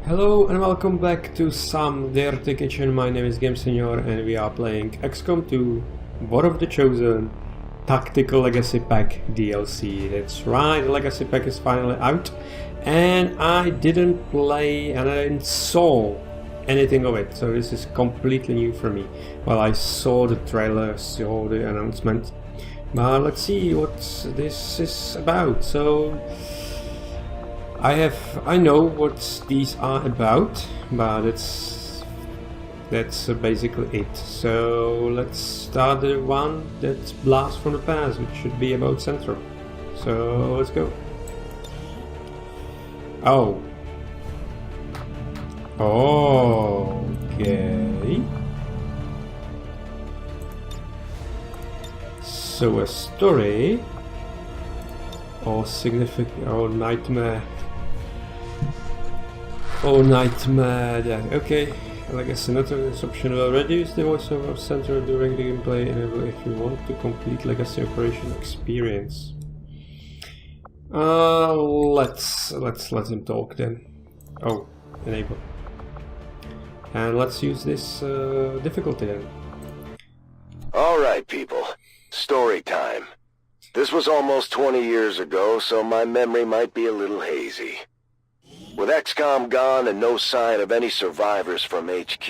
Hello and welcome back to some Dirty Kitchen. My name is Game Senior and we are playing XCOM 2 War of the Chosen Tactical Legacy Pack DLC. That's right, the Legacy Pack is finally out and I didn't play and I didn't saw anything of it, so this is completely new for me. Well, I saw the trailer, saw the announcement, but let's see what this is about. So I know what these are about, but that's basically it. So let's start the one that's Blast from the Past, which should be about Central. So let's go. Oh. Okay. So a story or significant or nightmare. Oh, nightmare, yeah, okay. Legacy Network is optional. Reduce the voiceover of Center during the gameplay. Enable if you want to complete Legacy Operation Experience. Let's let him talk then. Oh, enable. And let's use this difficulty then. Alright, people. Story time. This was almost 20 years ago, so my memory might be a little hazy. With XCOM gone and no sign of any survivors from HQ,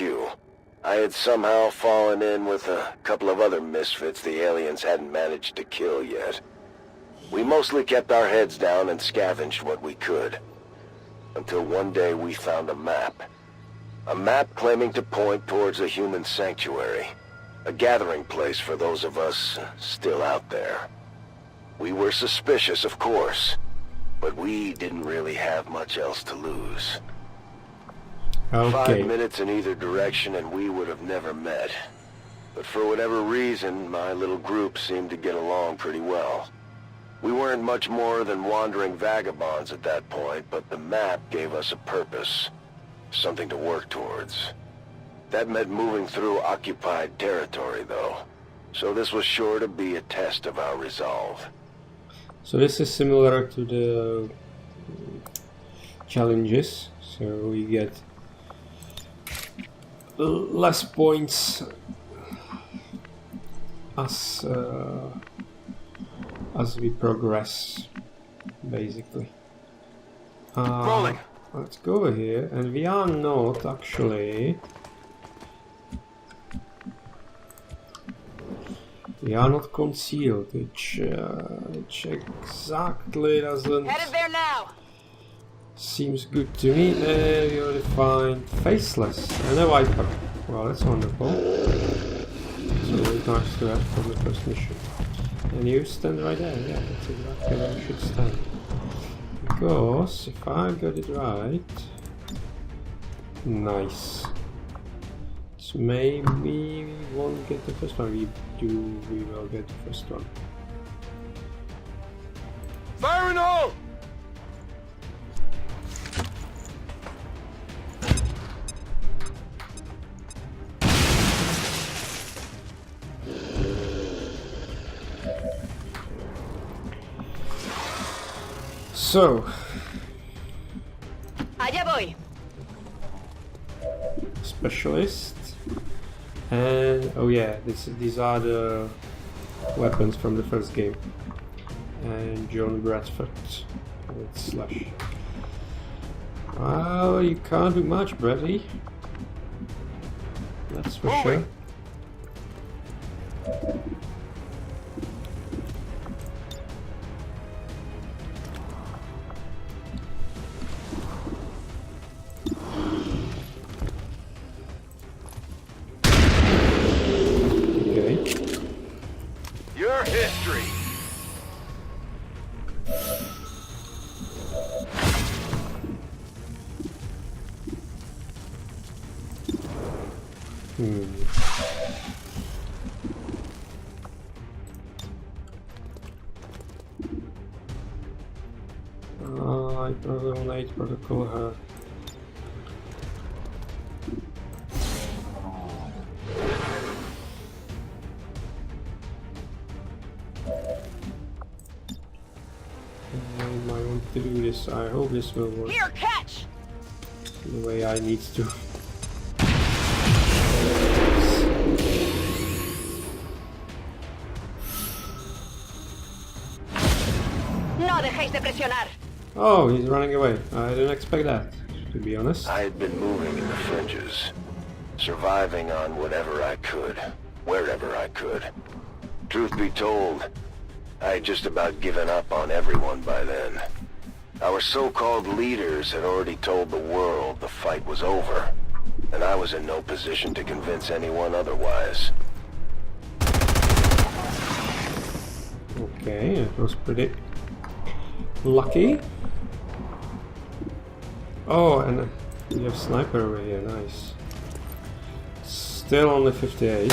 I had somehow fallen in with a couple of other misfits the aliens hadn't managed to kill yet. We mostly kept our heads down and scavenged what we could. Until one day we found a map. A map claiming to point towards a human sanctuary. A gathering place for those of us still out there. We were suspicious, of course. But we didn't really have much else to lose. Okay. 5 minutes in either direction and we would have never met. But for whatever reason, my little group seemed to get along pretty well. We weren't much more than wandering vagabonds at that point, but the map gave us a purpose. Something to work towards. That meant moving through occupied territory, though. So this was sure to be a test of our resolve. So this is similar to the challenges, so we get less points as we progress, basically. Rolling. Let's go over here, and we are not actually. We are not concealed, which exactly doesn't Headed there now. seems good to me. And we already find faceless and a wiper. Well, that's wonderful. So it's nice to have from the first mission. And you stand right there. Yeah, that's exactly where you should stand. Because if I got it right, nice. So maybe we won't get the first one. We will get the first one. Fire in all! So, Allá voy. specialist, and oh yeah, these are the weapons from the first game. And John Bradford with slash. Well, you can't do much, Brady. That's for sure. Your history. I probably protocol her. I might want to do this. I hope this will work. Here, catch. the way I need to. No dejéis de presionar. Oh, he's running away. I didn't expect that, to be honest. I had been moving in the fringes, surviving on whatever I could, wherever I could. Truth be told, I had just about given up on everyone by then. Our so-called leaders had already told the world the fight was over, and I was in no position to convince anyone otherwise. Okay, it was pretty lucky. Oh, and you have sniper over here, nice. Still only 58.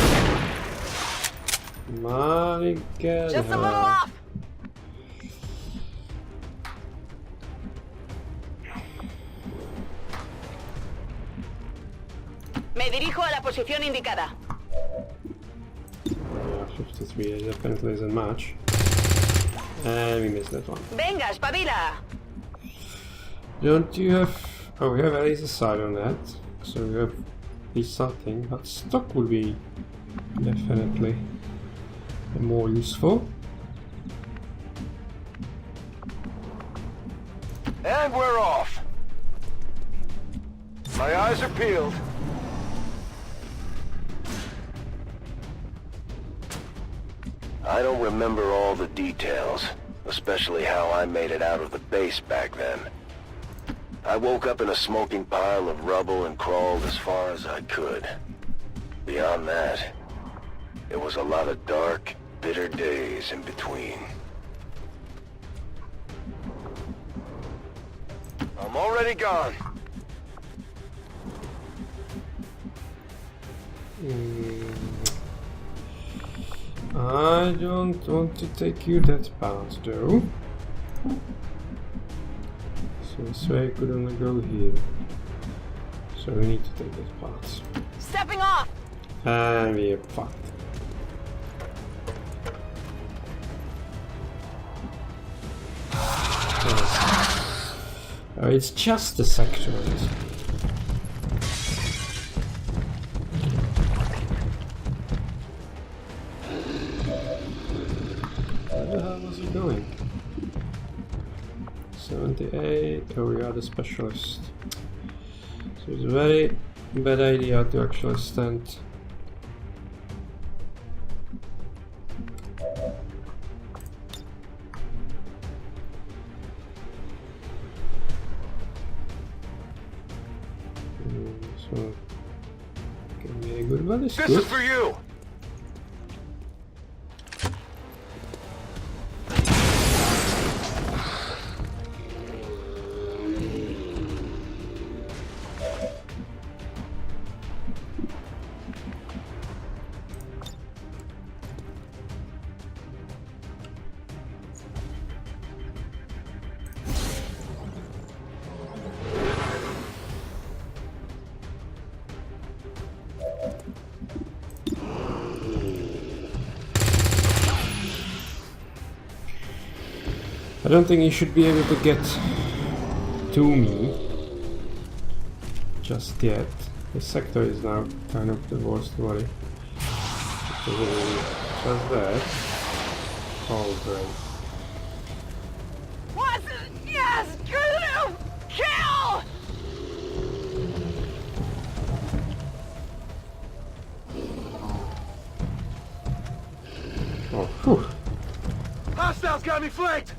My god. Just a little off. Me dirijo a la posición indicada. Yeah, 53 definitely isn't much. And we missed that one. Venga, espabila. Don't you have... Oh, we have at least a side on that. So we have at least something. But stock would be definitely more useful. And we're off. My eyes are peeled. I don't remember all the details, especially how I made it out of the base back then. I woke up in a smoking pile of rubble and crawled as far as I could. Beyond that, it was a lot of dark, bitter days in between. I'm already gone. I don't want to take you that path though. So this way I could only go here. So we need to take that path. Stepping off. And we are fucked. Oh, it's just the sectors. Where the hell was he going? 78. Oh, we are the specialist. So it's a very bad idea to actually stand. So, give me a good one. This is for you. I don't think he should be able to get to me just yet. The sector is now kind of the worst worry. Just that. Oh great. What's it? Yes! Kill! Kill! Oh, whew. Hostiles got me flanked!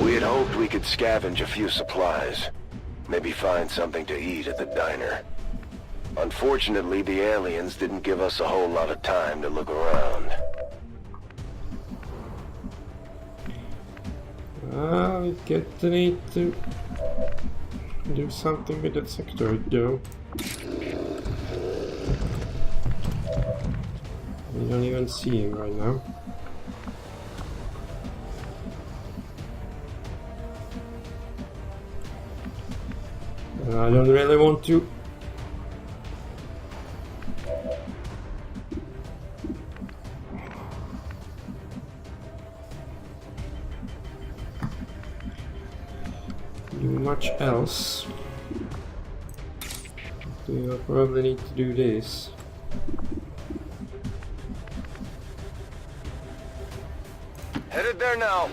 We had hoped we could scavenge a few supplies. Maybe find something to eat at the diner. Unfortunately, the aliens didn't give us a whole lot of time to look around. We get to need to do something with that sector though. We don't even see him right now. And I don't really want to. much else. We'll probably need to do this. Headed there now.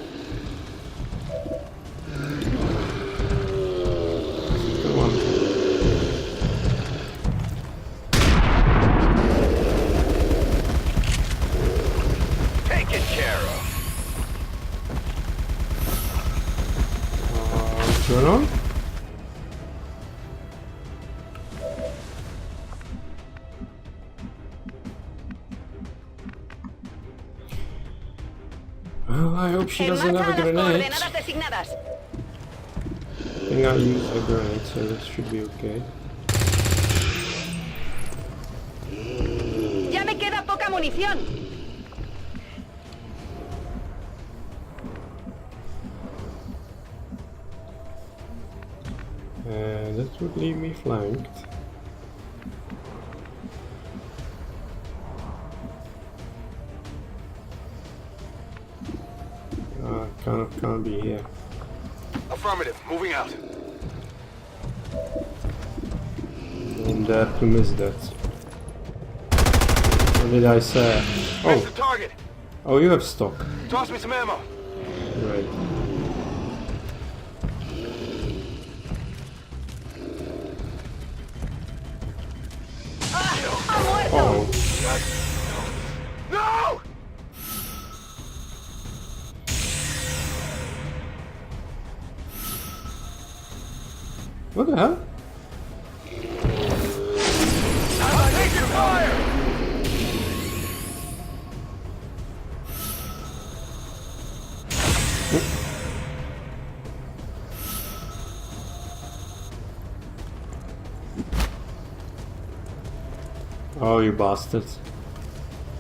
Come on. Taken care of. What's going on? Well, I hope she doesn't have a grenade. I think I used a grenade, so this should be okay. Ya me queda poca munición. That would leave me flanked. Can't be here. Affirmative. Moving out. Don't dare to miss that. What did I say? That's the Oh, target. oh, you have stock. Toss me some ammo. Right. Oh, No! what the hell? I'm taking fire! Oh, you bastard.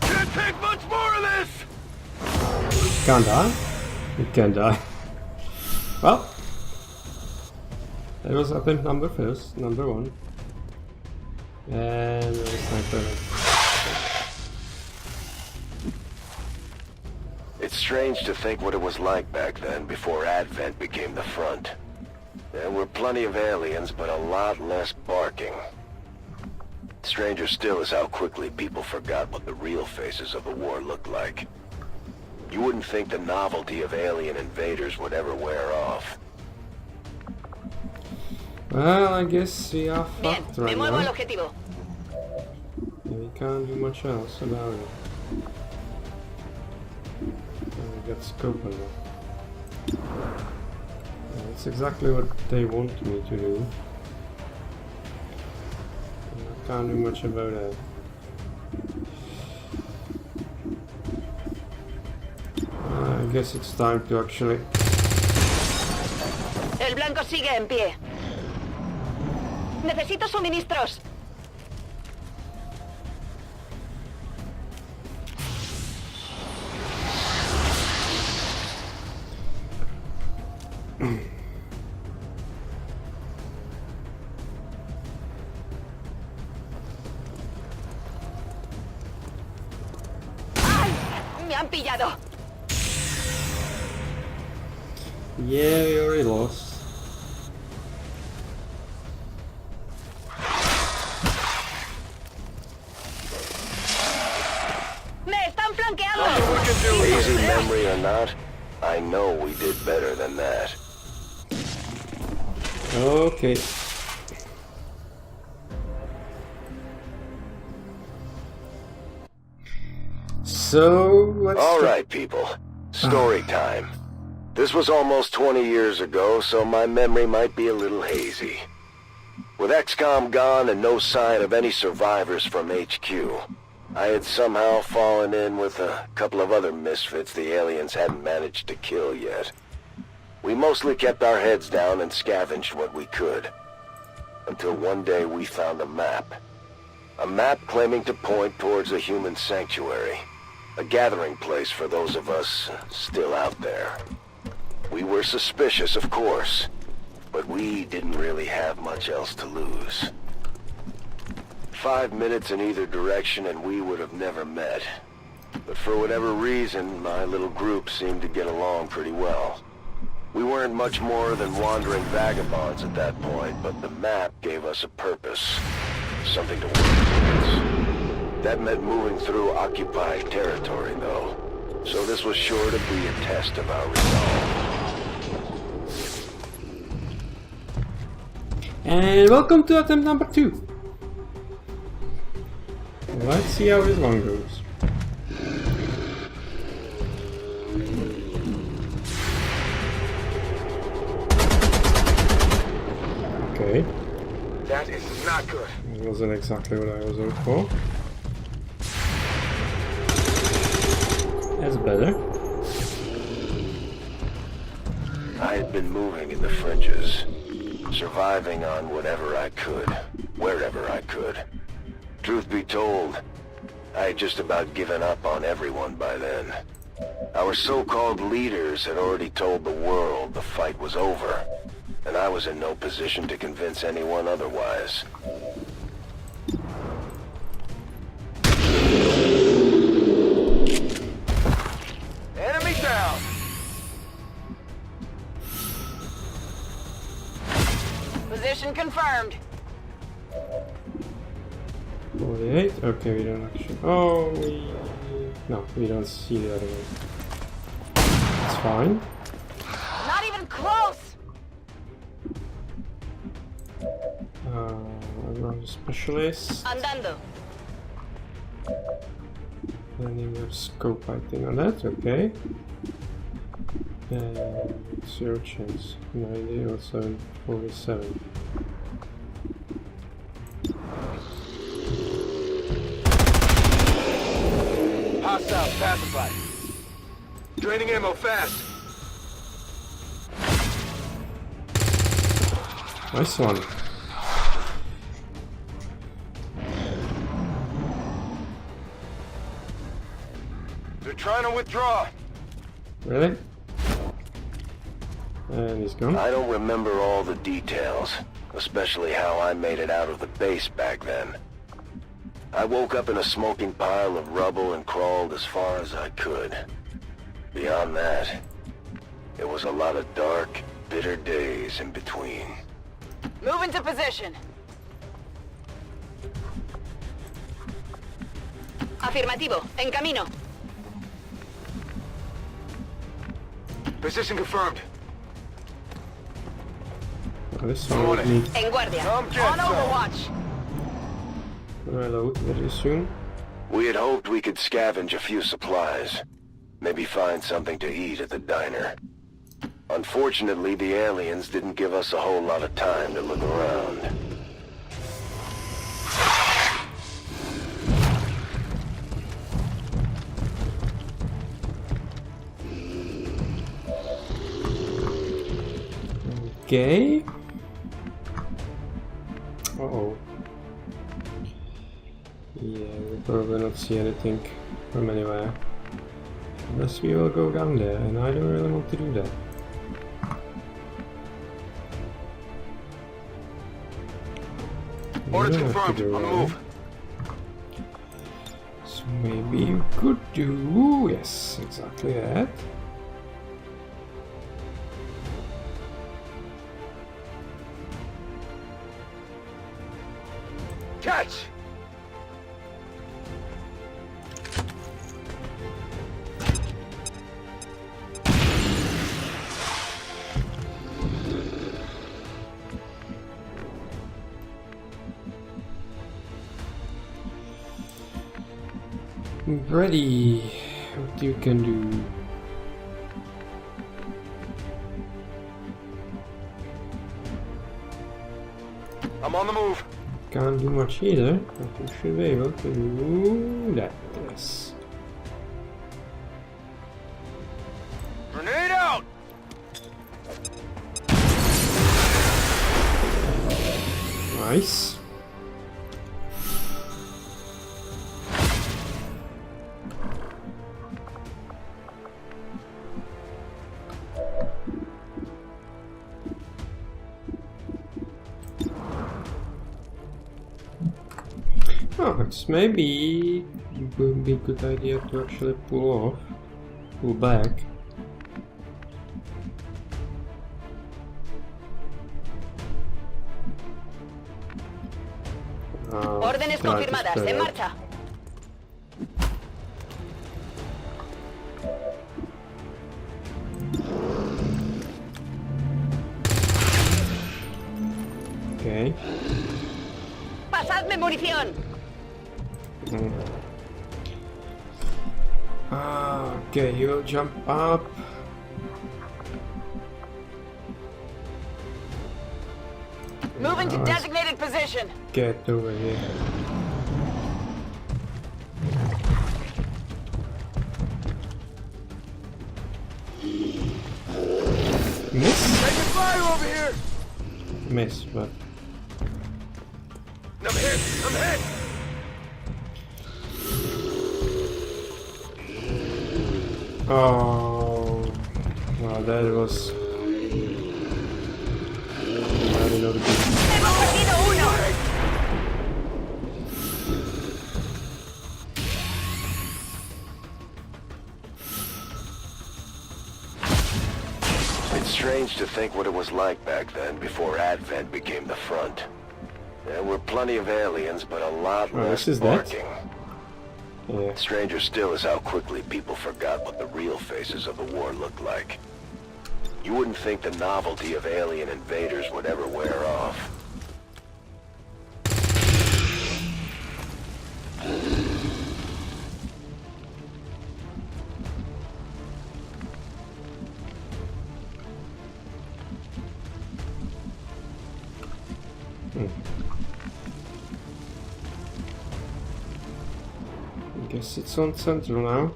Can't take much more of this! Can't die? You can die. Well, that was weapon number one. And a sniper. It's strange to think what it was like back then before Advent became the front. There were plenty of aliens, but a lot less barking. Stranger still is how quickly people forgot what the real faces of the war looked like. You wouldn't think the novelty of alien invaders would ever wear off. Well, I guess we are Bien, fucked me right muevo al now. objetivo. We can't do much else about it. We got scope on that. That's exactly what they want me to do. I can't do much about that. I guess it's time to actually... El blanco sigue en pie. Necesito suministros. ¡Ay! Me han pillado. Yeah, we already lost. Me están flanqueando. Lazy memory or not, I know we did better than that. Okay. So, let's... All right, people. Story time. This was almost 20 years ago, so my memory might be a little hazy. With XCOM gone and no sign of any survivors from HQ, I had somehow fallen in with a couple of other misfits the aliens hadn't managed to kill yet. We mostly kept our heads down and scavenged what we could. Until one day we found a map. A map claiming to point towards a human sanctuary. A gathering place for those of us still out there. We were suspicious, of course, but we didn't really have much else to lose. 5 minutes in either direction and we would have never met. But for whatever reason, my little group seemed to get along pretty well. We weren't much more than wandering vagabonds at that point, but the map gave us a purpose. Something to work towards. That meant moving through occupied territory, though. So this was sure to be a test of our resolve. And welcome to attempt number 2. Let's see how this one goes. Okay. That is not good. It wasn't exactly what I was hoping for. That's better. I had been moving in the fringes, surviving on whatever I could, wherever I could. Truth be told, I had just about given up on everyone by then. Our so-called leaders had already told the world the fight was over, and I was in no position to convince anyone otherwise. Enemy down! Position confirmed. 48. Okay, we don't actually. Oh, no, we don't see the other one. It's fine. Not even close. I'm a specialist. Andando. And you have scope, I think, on that. Okay. And 0 chance. 90 or 747. Hostile pacified. Draining ammo fast. Nice one. They're trying to withdraw. Really? And he's gone. I don't remember all the details, especially how I made it out of the base back then. I woke up in a smoking pile of rubble and crawled as far as I could. Beyond that, it was a lot of dark, bitter days in between. Move into position. Afirmativo. En camino. Position confirmed. Oh, this one would need En guardia. On Overwatch. to reload very soon. We had hoped we could scavenge a few supplies. Maybe find something to eat at the diner. Unfortunately, the aliens didn't give us a whole lot of time to look around. Okay. Uh-oh. Yeah, we'll probably not see anything from anywhere. Unless we will go down there, and I don't really want to do that. Orders confirmed. On the move. So maybe you could do... yes, exactly that. Catch! Ready. What you can do? I'm on the move. Can't do much either, but you should be able to do that. Yes. Grenade out! Nice. Oh, it's maybe it would be a good idea to actually pull back. Órdenes try to confirmadas. spread En out. marcha. Okay. Pasadme munición. Okay, you'll jump up. Moving to Nice. designated position. Get over here. Miss? Taking fire over here! Miss, but... I'm hit! I'm hit! Oh... Well, that was... I don't know the big... Hemos perdido uno. It's strange to think what it was like back then before Advent became the front. There were plenty of aliens, but a lot less this is that? barking. Yeah. Stranger still is how quickly people forgot what the real faces of the war looked like. You wouldn't think the novelty of alien invaders would ever wear off. I guess it's on Central now.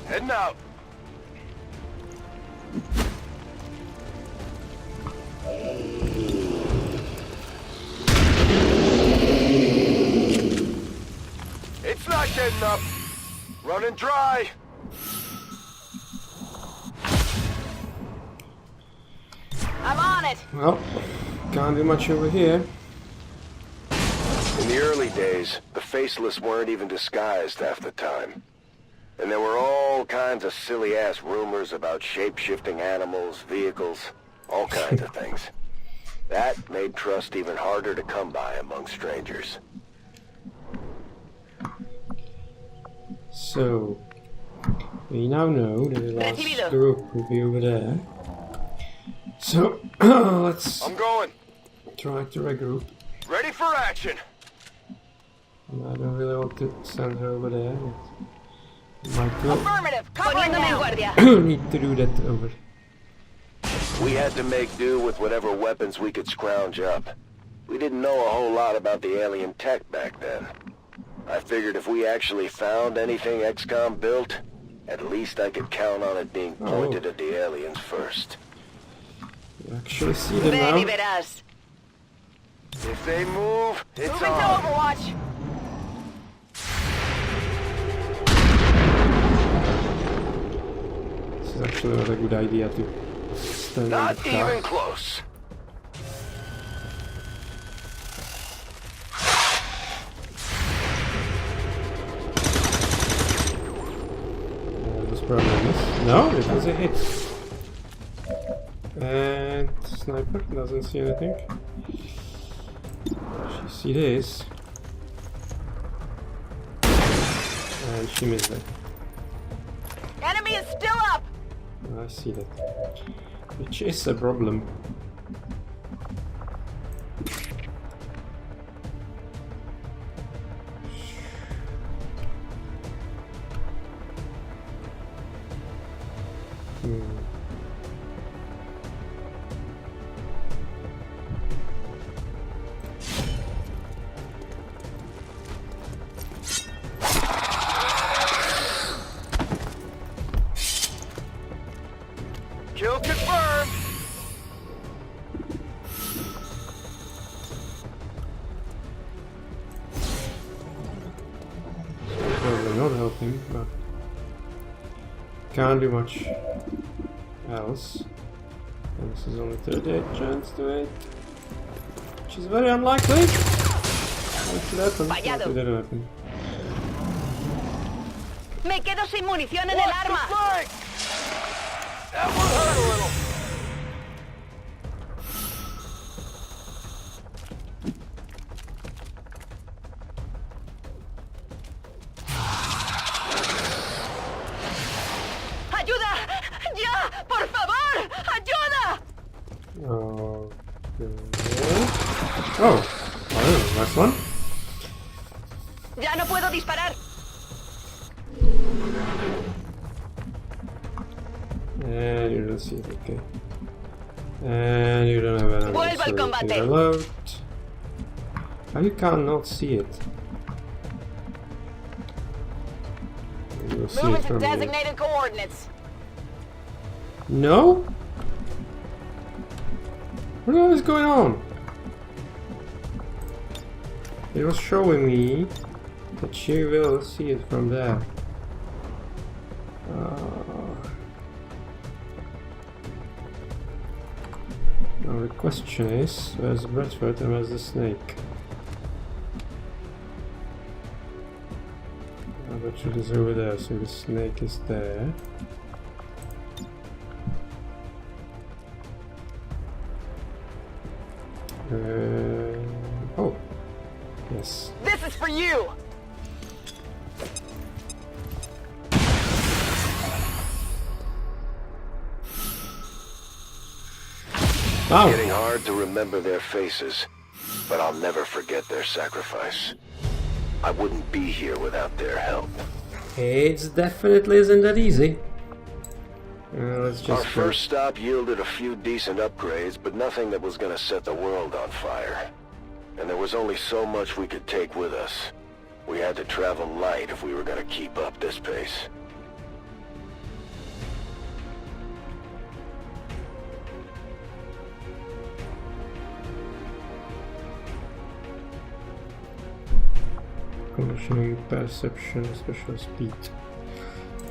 Heading out! It's not getting up! Running dry! I'm on it. Well, can't do much over here. In the early days, the faceless weren't even disguised half the time. And there were all kinds of silly-ass rumors about shape-shifting animals, vehicles, all kinds of things. That made trust even harder to come by among strangers. So, we now know that the last Recibido. group will be over there. So, let's I'm going. try to regroup. Ready for action. I don't really want to send her over there. It might go. Affirmative. Covering them in guardia. Need to do that over. We had to make do with whatever weapons we could scrounge up. We didn't know a whole lot about the alien tech back then. I figured if we actually found anything XCOM built, at least I could count on it being pointed at the aliens first. You actually see them Ven y now. verás. If they move, it's Moving to on. Overwatch. This is actually not a good idea to stand on Not the car. even close. This probably a miss. No, it was a hit. And sniper doesn't see anything. She see this. And she missed it. Enemy is still up. I see that. Which is a problem. Kill confirmed. Probably not helping, but can't do much else. And this is only 38 chance to it, which is very unlikely. What should happen? Fallado. What did happen? Me quedo sin munición en el Watch the arma. flank. That one hurt a little. Oh, nice one. Ya no puedo disparar. And you don't see it, okay. And you don't have an Vuelvo al combate. reload. How you cannot see it? You'll see it Moving to from here. designated coordinates. No? What the hell is going on? It was showing me that you will see it from there. Now the question is, where's Bradford and where's the snake? I bet you it is over there, so the snake is there. Oh, yes. This is for you. Wow. Getting hard to remember their faces, but I'll never forget their sacrifice. I wouldn't be here without their help. It definitely isn't that easy. Let's just Our go. first stop yielded a few decent upgrades, but nothing that was gonna set the world on fire. And there was only so much we could take with us. We had to travel light if we were gonna keep up this pace. Conditioning, perception, special speed.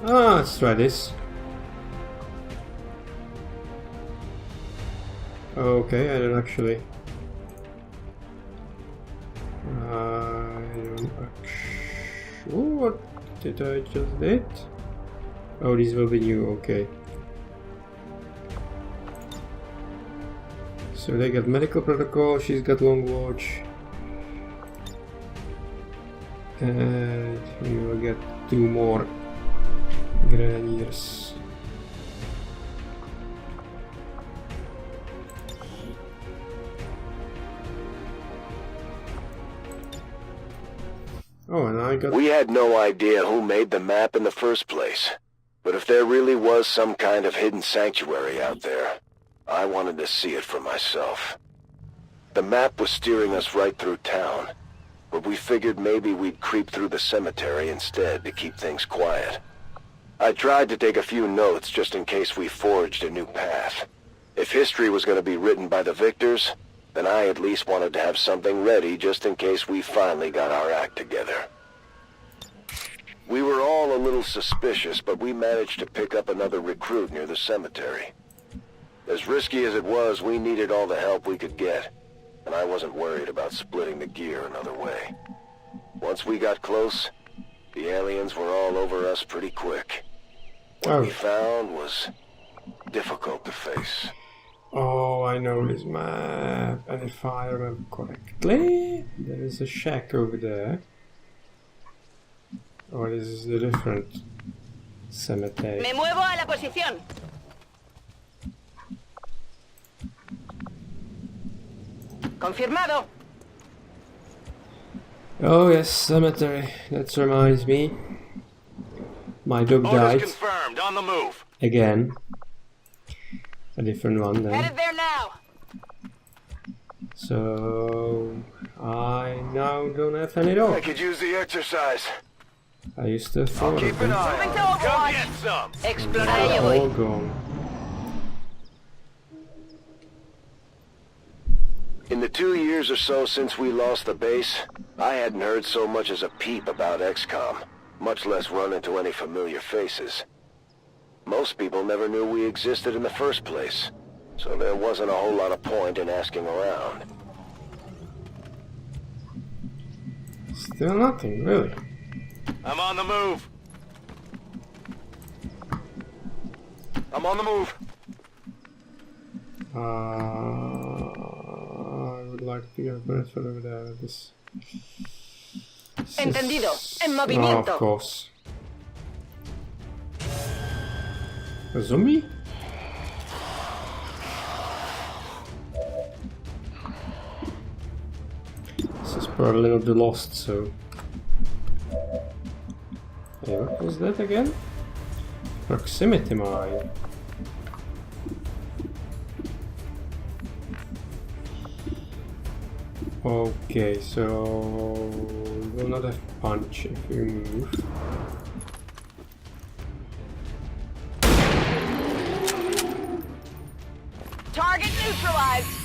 Ah, let's try this. Okay, I don't actually. What did I just did? Oh, these will be new. Okay. So they got medical protocol. She's got long watch. And we will get 2 more grenadiers. Oh, and I got... We had no idea who made the map in the first place. But if there really was some kind of hidden sanctuary out there, I wanted to see it for myself. The map was steering us right through town, but we figured maybe we'd creep through the cemetery instead to keep things quiet. I tried to take a few notes just in case we forged a new path. If history was going to be written by the victors, then I at least wanted to have something ready just in case we finally got our act together. We were all a little suspicious, but we managed to pick up another recruit near the cemetery. As risky as it was, we needed all the help we could get, and I wasn't worried about splitting the gear another way. Once we got close, the aliens were all over us pretty quick. What we found was difficult to face. Oh, I know this map, and if I remember correctly, there is a shack over there. Or this is a different cemetery. Me muevo a la posición. Confirmado. Oh yes, cemetery. That reminds me. My dog died. Confirmed, on the move. Again. A different one then. Headed there now. So I now don't have any dog. I could use the exercise. I used to have 4 of Keep them. an eye Moving to on. Come Overwatch. get some. Explorar They're yo voy. all gone. In the 2 years or so since we lost the base, I hadn't heard so much as a peep about XCOM, much less run into any familiar faces. Most people never knew we existed in the first place, so there wasn't a whole lot of point in asking around. Still nothing, really. I'm on the move. I'm on the move. I would like to get Bradford over there. This Entendido. En Oh, movimiento. of course. A zombie? Probably not the Lost, so... Hey, what was that again? Proximity mine. Okay, so... we will not have punch if we move. Target neutralized.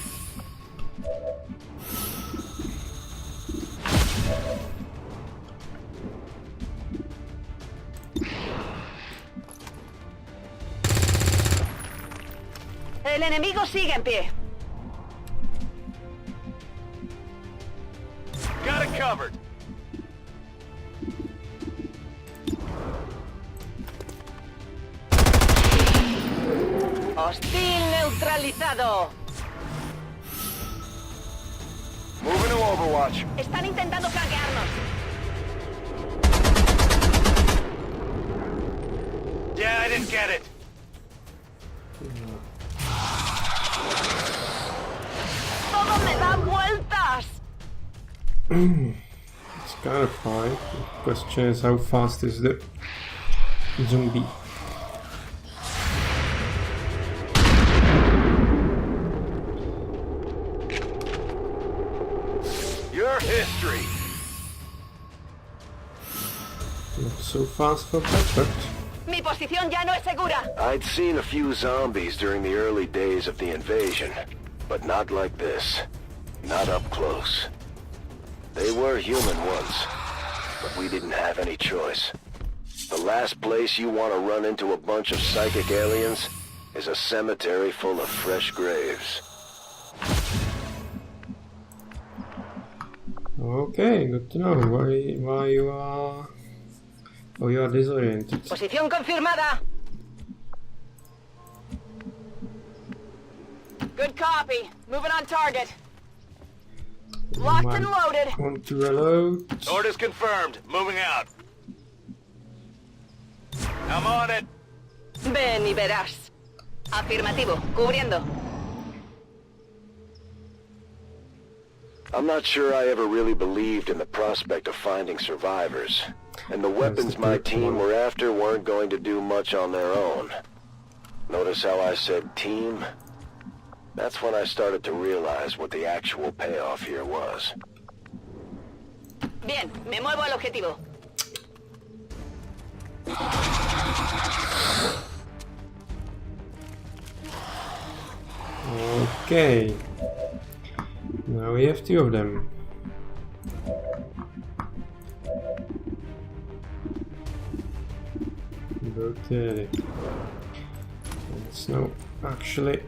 El enemigo sigue en pie. Got it covered. Hostil neutralizado. Moving to Overwatch. Están intentando flanquearnos. Yeah, I didn't get it. Todo me da vueltas. It's kind of high. The question is how fast is the zombie? Your history. Not so fast for Bradford. Mi posición ya no es segura. I'd seen a few zombies during the early days of the invasion, but not like this. Not up close. They were human once, but we didn't have any choice. The last place you want to run into a bunch of psychic aliens is a cemetery full of fresh graves. Okay, good to know. Why you are... Oh, you are disoriented. Posición confirmada. Good copy. Moving on target. Locked and loaded. Want to reload? Orders confirmed. Moving out. I'm on it. Ven y verás. Afirmativo. Cubriendo. I'm not sure I ever really believed in the prospect of finding survivors. And the weapons my team were after weren't going to do much on their own. Notice how I said team? That's when I started to realize what the actual payoff here was. Bien, me muevo al objetivo. Okay. Now we have two of them. Rotate it. It's no, actually.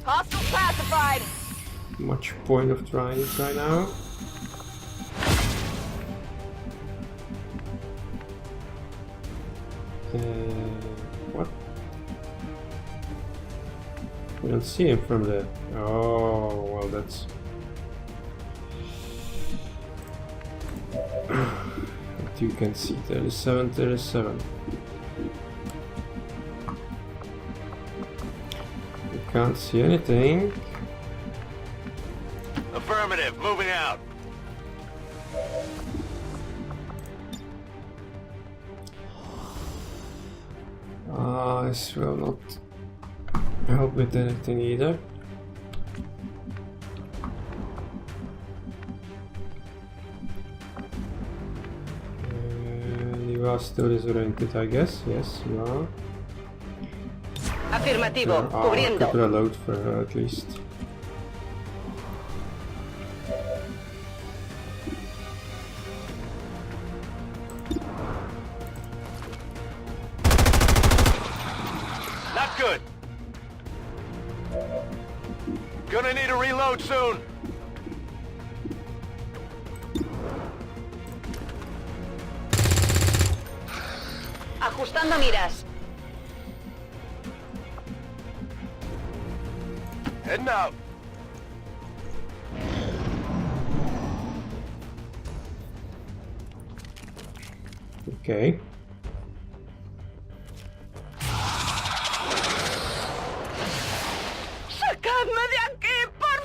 Hostile classified. Much point of trying it right now. What? I don't see him from there. Oh, well, that's... But you can see 37, 37. You can't see anything. Affirmative. Moving out. This will not help with anything either. You are still disoriented, I guess. Yes, you are. Afirmativo. I Cubriendo. could reload for her at least. Not good. Gonna need a reload soon. Ajustando miras. Heading out. Okay. ¡Sacadme de aquí, por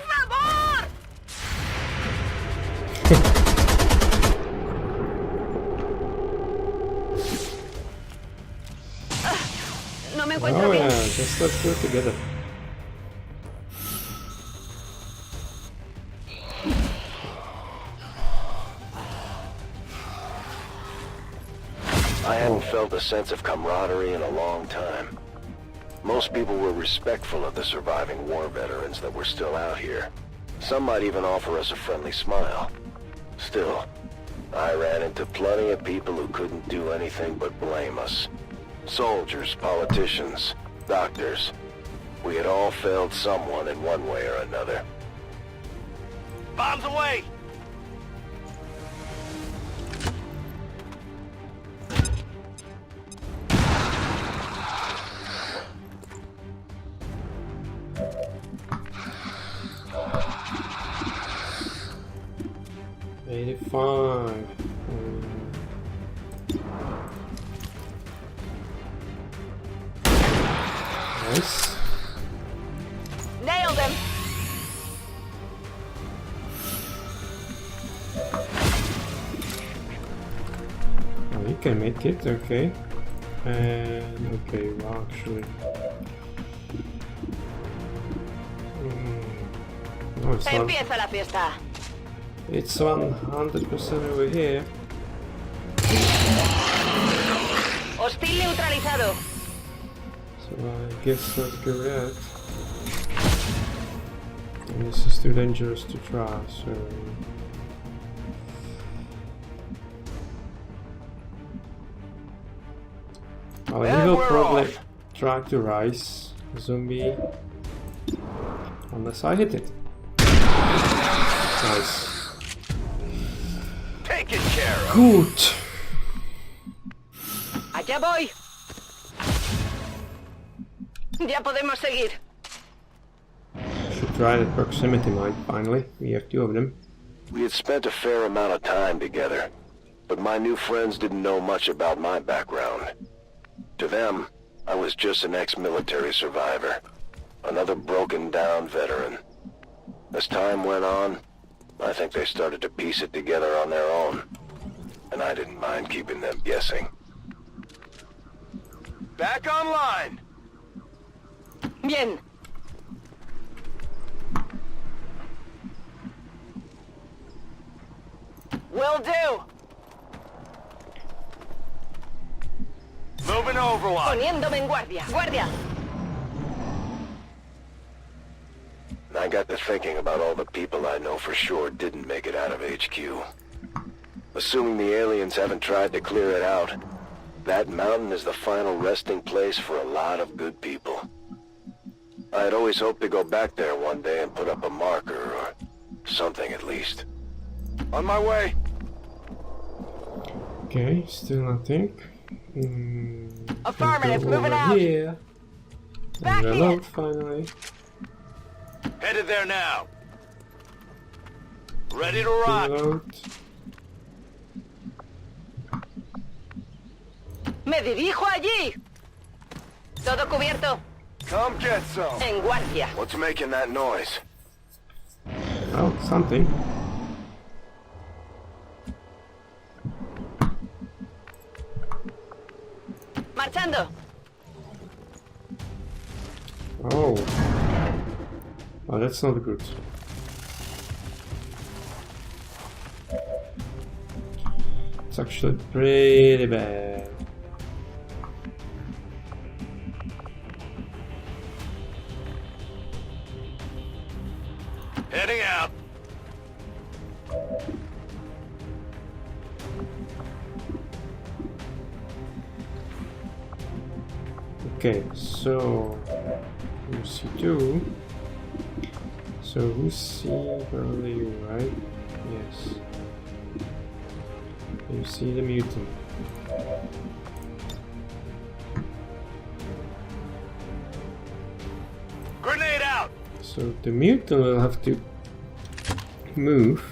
No me encuentro Oh bien. yeah, just let's go together. I hadn't felt a sense of camaraderie in a long time. Most people were respectful of the surviving war veterans that were still out here. Some might even offer us a friendly smile. Still, I ran into plenty of people who couldn't do anything but blame us. Soldiers, politicians, doctors. We had all failed someone in one way or another. Bombs away! $85. Nice. Nailed him. Oh, you can make it, okay. And okay, well actually. No, it's not. Empieza la fiesta. It's 100% over here. Hostil neutralizado. So I guess let's go that. And this is too dangerous to try, so... Well, he will probably try to rise zombie unless I hit it. Nice. Taken care of. Good. Allá voy. Ya podemos seguir. Should try the proximity mine finally. We have 2 of them. We had spent a fair amount of time together, but my new friends didn't know much about my background. To them, I was just an ex-military survivor, another broken-down veteran. As time went on, I think they started to piece it together on their own, and I didn't mind keeping them guessing. Back online! Bien. Will do. Moving Overwatch! Poniéndome en guardia. Guardia. I got to thinking about all the people I know for sure didn't make it out of HQ. Assuming the aliens haven't tried to clear it out, that mountain is the final resting place for a lot of good people. I had always hoped to go back there one day and put up a marker, or something at least. On my way! Okay, still nothing. Affirmative, Go moving over out. here. Back And in. reload finally. Headed there now. Ready to rock. Reload. Me dirijo allí. Todo cubierto. Come get some. En guardia. What's making that noise? Oh, something. Marchando. Oh. Oh, that's not good. It's actually pretty bad. Heading out. Okay, so who's C2? So who's C early, right? Yes. You see the mutant. Grenade out. So the mutant will have to move.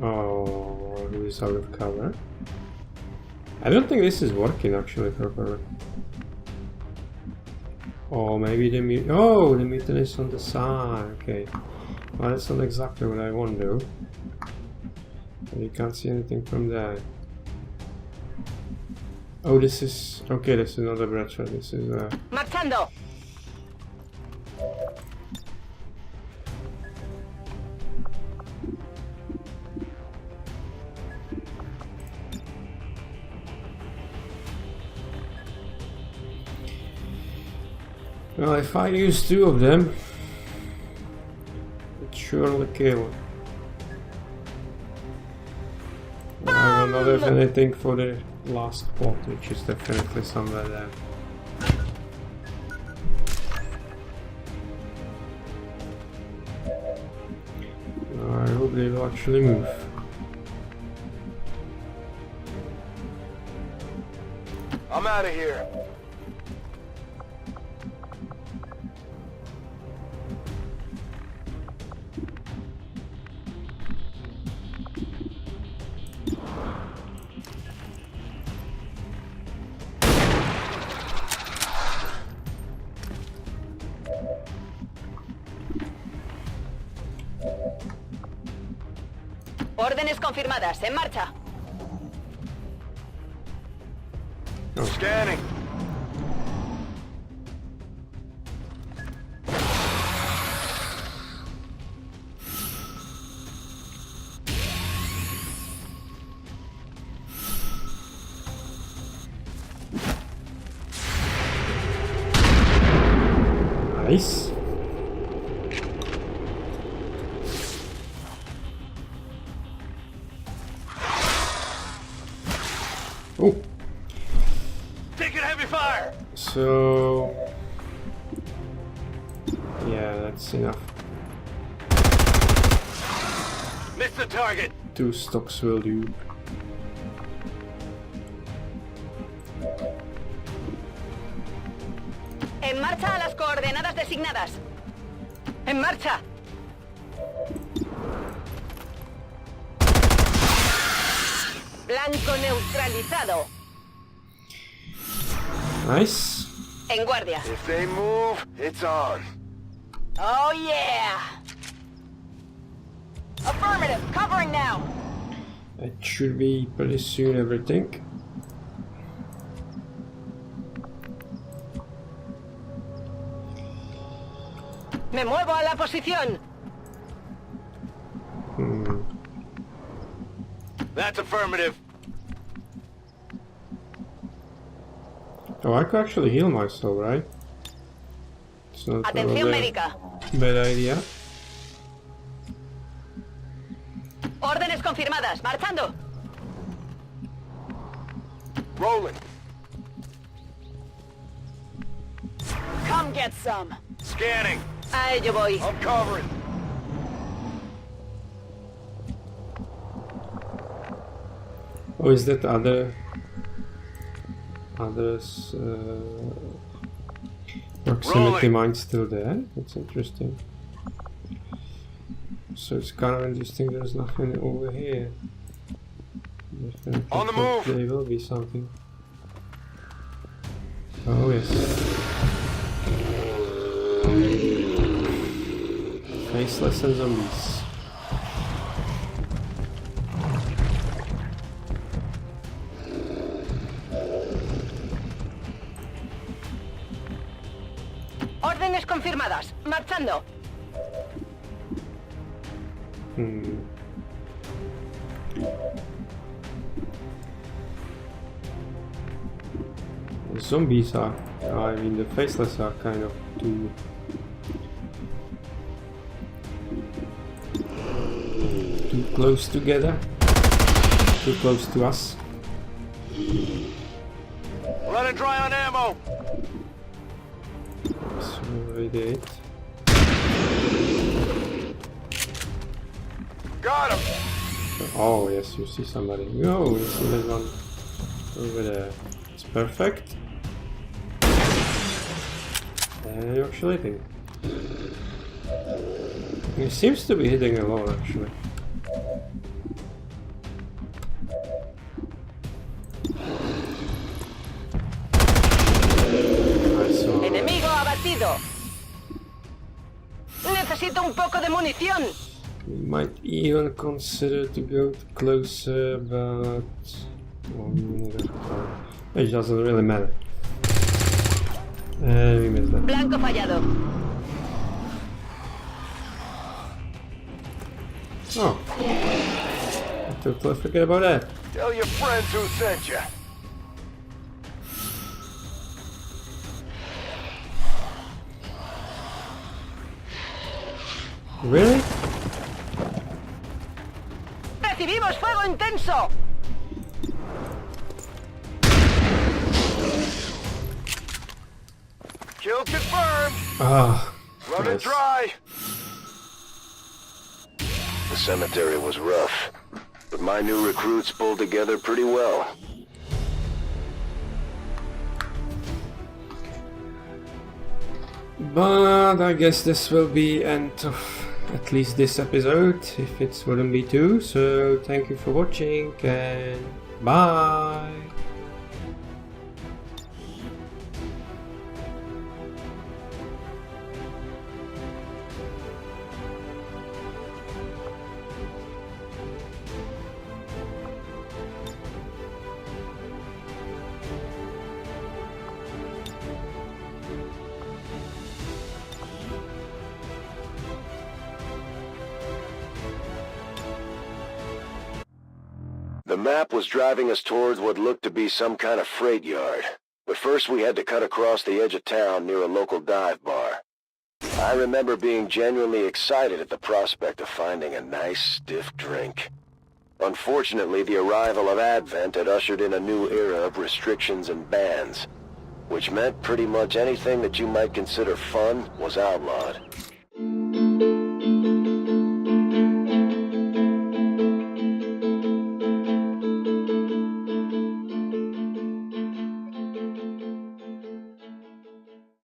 Oh, who is out of cover? I don't think this is working actually properly. Or maybe the the mutant is on the side. Okay, well that's not exactly what I want though. You can't see anything from there. Oh, this is okay. This is another Bradford. This is Marchando. Well, if I use 2 of them, it surely kill. I will not have anything for the last pot, which is definitely somewhere there. I hope they will actually move. I'm out of here. Órdenes confirmadas. En marcha. Scanning. Nice. Oh. Taking heavy fire. So yeah, that's enough. Missed the target. 2 stocks will do. En marcha a las coordenadas designadas. En marcha. Blanco neutralizado. Nice. En guardia. If they move, it's on. Oh yeah. Affirmative. Covering now. It should be pretty soon, everything. Me muevo a la posición. That's affirmative. Oh, I could actually heal myself, right? It's not Atención a médica. bad idea. Órdenes confirmadas. Marchando. Rolling. Come get some. Scanning. A ello voy. I'm covering. Oh, is that others proximity mine still there? That's interesting. So it's kind of interesting there's nothing over here. Definitely On the move! There will be something. Oh yes. Faceless and zombies. Órdenes confirmadas. Marchando. The zombies are, I mean the faceless are kind of too close together, too close to us. Running dry on ammo. So we did. Got him. Oh yes, you see somebody. Oh, you see there's one over there. It's perfect. And you're actually hitting. He seems to be hitting a lot actually. abatido. Necesito un poco de munición. We might even consider to go closer, but it doesn't really matter. We missed that. Blanco fallado. Oh, I totally forget about that. Tell your friends who sent you. Really? ¡Recibimos fuego intenso! Kill confirmed. Ah, Running nice. dry. The cemetery was rough, but my new recruits pulled together pretty well. But I guess this will be end of at least this episode, if it wouldn't be too. So thank you for watching and bye. The map was driving us towards what looked to be some kind of freight yard. But first we had to cut across the edge of town near a local dive bar. I remember being genuinely excited at the prospect of finding a nice, stiff drink. Unfortunately, the arrival of Advent had ushered in a new era of restrictions and bans, which meant pretty much anything that you might consider fun was outlawed.